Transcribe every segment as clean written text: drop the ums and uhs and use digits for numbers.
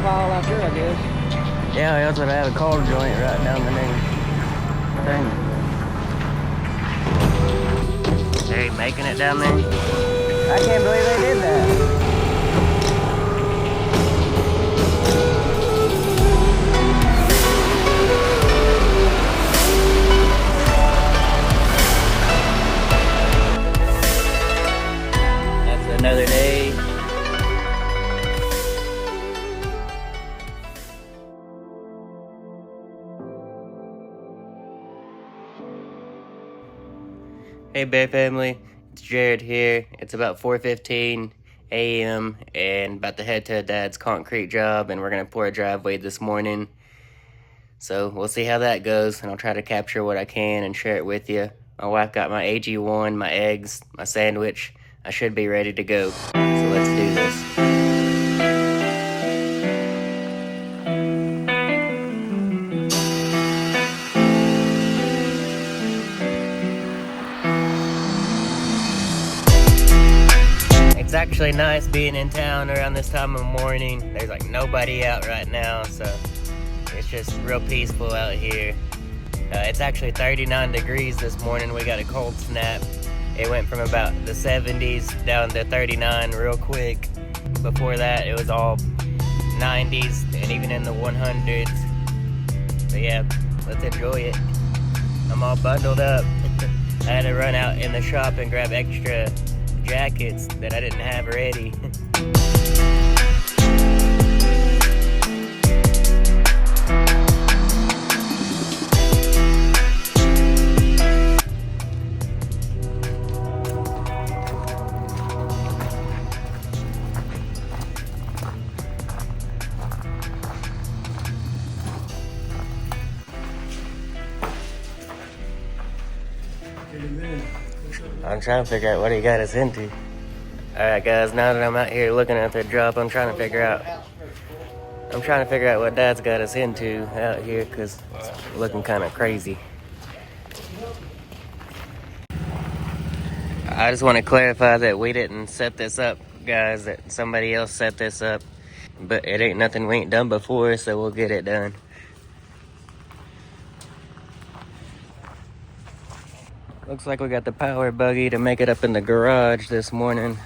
pile out there, I guess. Yeah, that's what I have a cold joint right down the main thing. They making it down there? I can't believe they did that. That's another day. Hey Bear family, it's Jared here. It's about 4:15 a.m. and about to head to Dad's concrete job, and we're gonna pour a driveway this morning. So we'll see how that goes, and I'll try to capture what I can and share it with you. My wife got my AG1, my eggs, my sandwich. I should be ready to go. So let's do this. It's actually nice being in town around this time of morning. There's like nobody out right now, so it's just real peaceful out here. It's actually 39 degrees this morning. We got a cold snap. It went from about the 70s down to 39 real quick. Before that, it was all 90s and even in the 100s. So yeah, let's enjoy it. I'm all bundled up. I had to run out in the shop and grab extra jackets that I didn't have ready. I'm trying to figure out what he got us into. Alright guys, now that I'm out here looking at the job, I'm trying to figure out what Dad's got us into out here, because it's looking kind of crazy. I just want to clarify that we didn't set this up, guys, that somebody else set this up. But it ain't nothing we ain't done before, so we'll get it done. Looks like we got the power buggy to make it up in the garage this morning.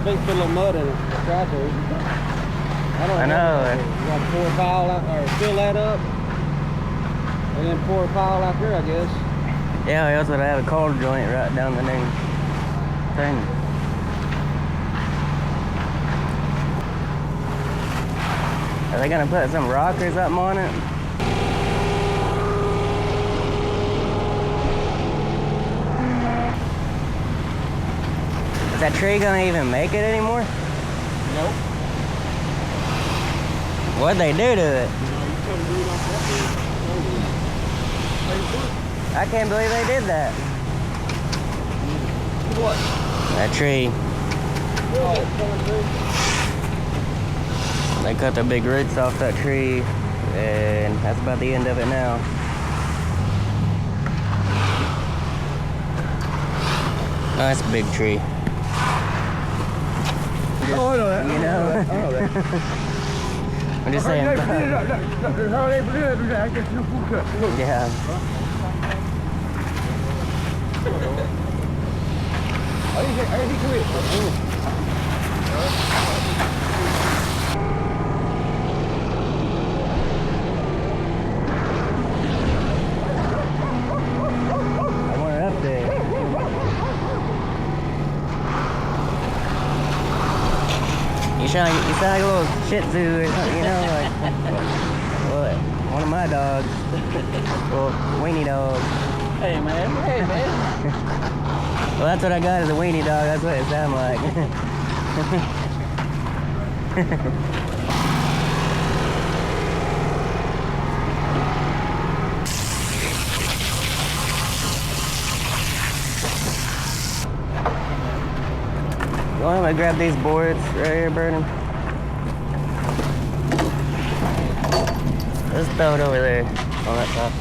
feet full of mud in it. Try to. I know. You got to pour a pile out, or fill that up, and then pour a pile out there, I guess. Yeah, we also have a cold joint right down the new thing. Are they gonna put some rock or something on it? Is that tree gonna even make it anymore? Nope. What'd they do to it? I can't believe they did that. What? That tree. They cut the big roots off that tree, and that's about the end of it now. Oh, that's a big tree. Oh, I know that. You know? I know that. I'm just saying. Yeah. I want an update. You sound like a little Shih Tzu or something, you know, like well, one of my dogs. Well, weenie dog. Hey man, hey man. Well, that's what I got is a weenie dog. That's what it sounds like. Well, I'm gonna grab these boards right here, Burden. Let's throw it over there on that top.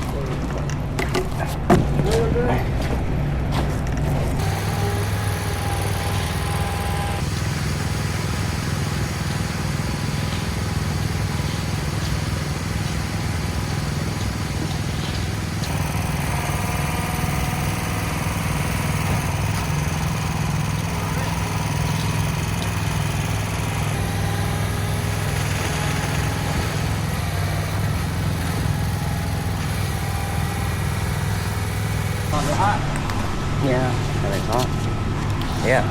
Yeah, are they hot? Yeah.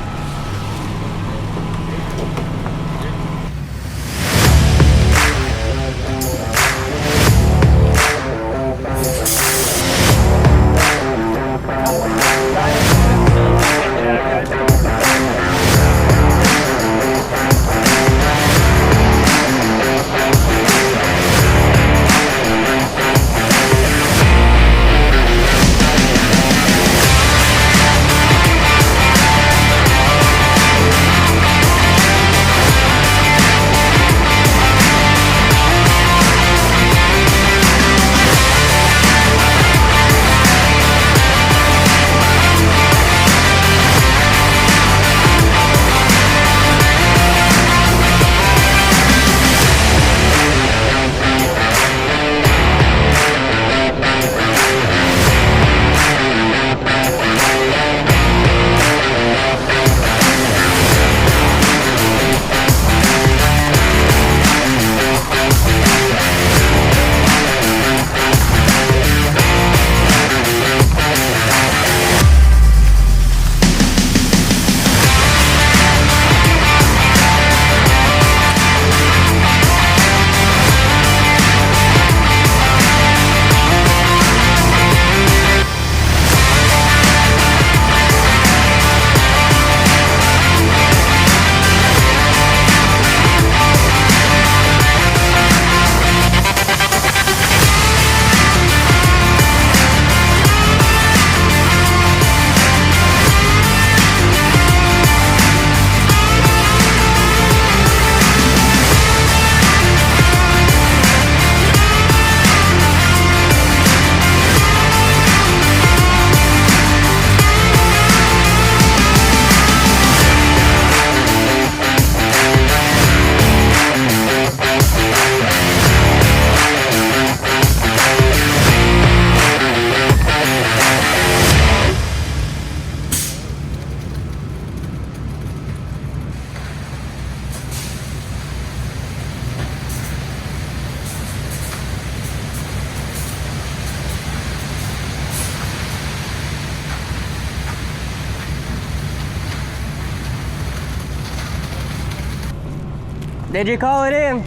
Did you call it in?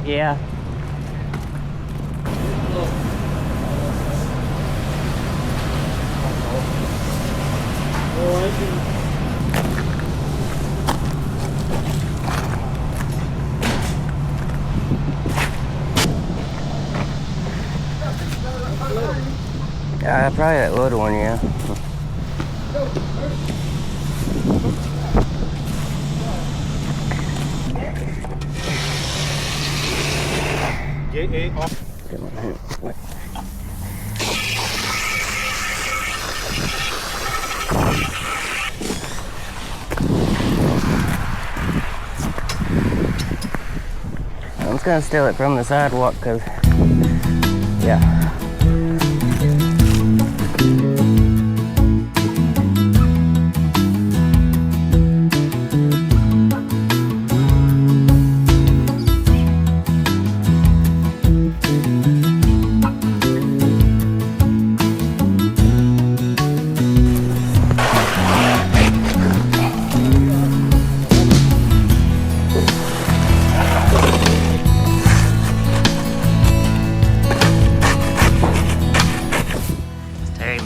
Yeah. Probably that little one, yeah. I'm just gonna steal it from the sidewalk, cause yeah.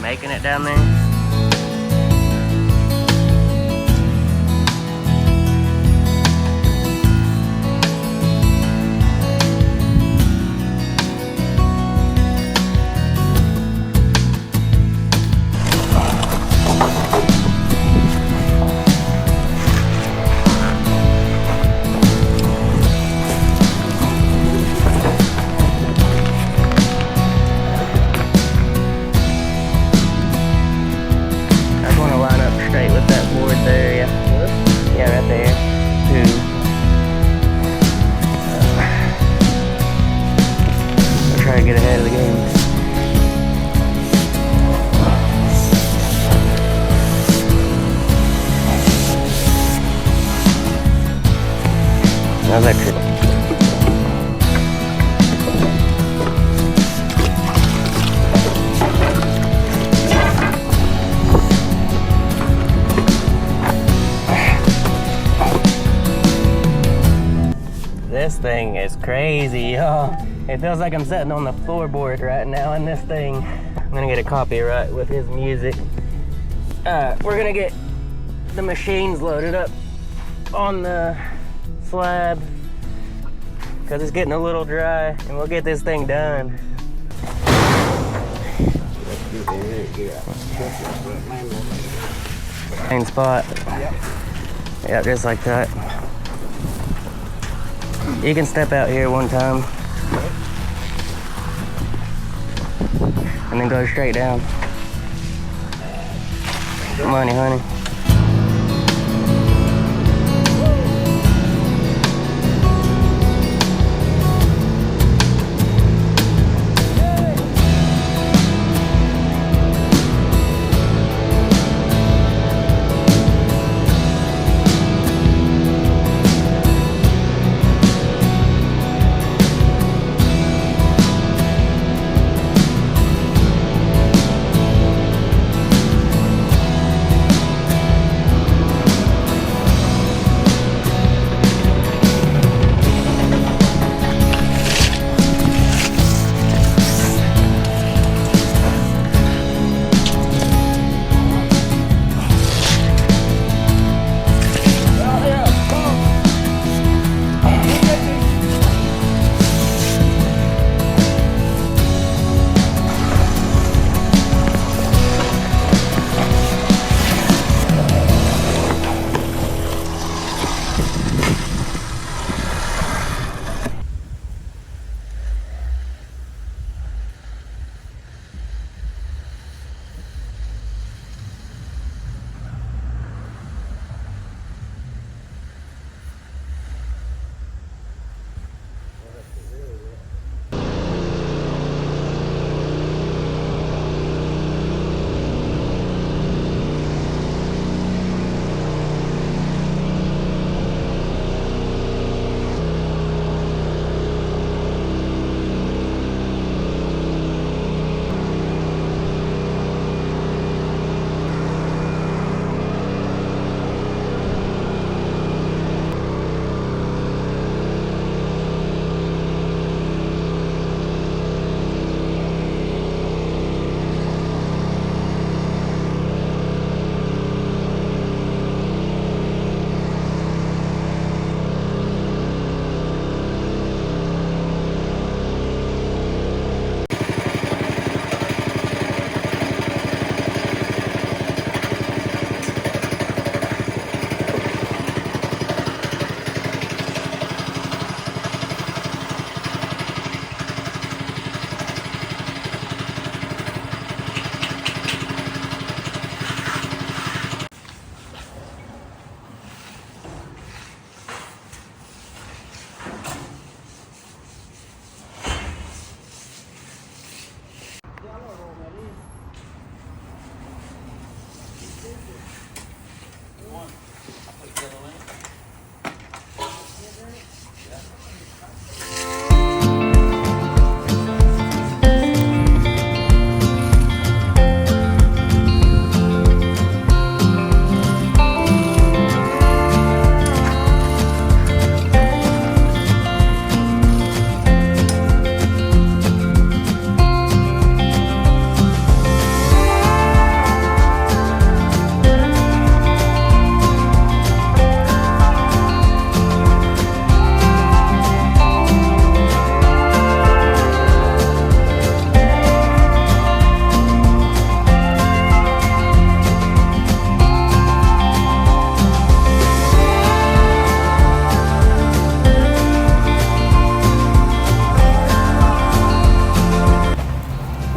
Making it down there. Electric. This thing is crazy, y'all. It feels like I'm sitting on the floorboard right now in this thing. I'm gonna get a copyright with his music. We're gonna get the machines loaded up on the slab because it's getting a little dry, and we'll get this thing done. Main spot. Yeah, just like that. You can step out here one time and then go straight down. Money, honey.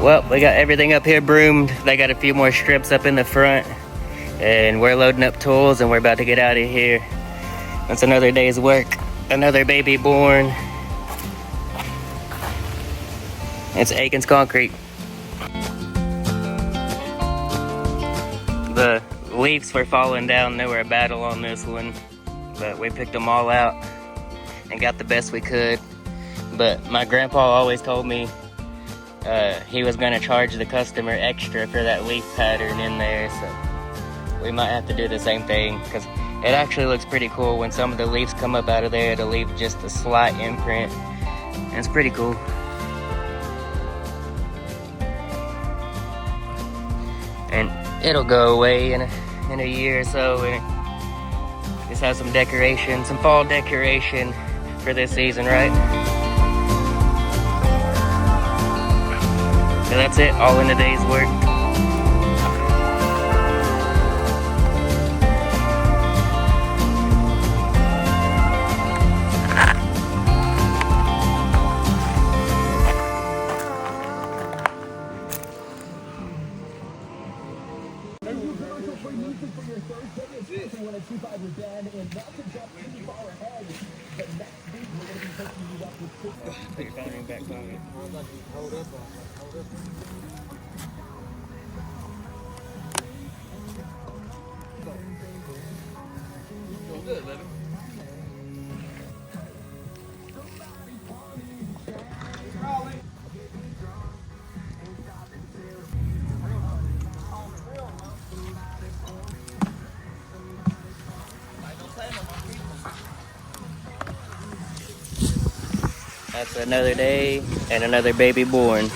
Well, we got everything up here broomed. They got a few more strips up in the front. And we're loading up tools and we're about to get out of here. That's another day's work. Another baby born. It's Aikens Concrete. The leaves were falling down. They were a battle on this one. But we picked them all out and got the best we could. But my grandpa always told me he was going to charge the customer extra for that leaf pattern in there. So we might have to do the same thing, because it actually looks pretty cool. When some of the leaves come up out of there, it'll leave just a slight imprint. And it's pretty cool. And it'll go away in a year or so. And just have some decoration, some fall decoration for this season, right? So that's it, all in a day's work. Put your phone in your back pocket. Good, baby. That's another day and another baby born.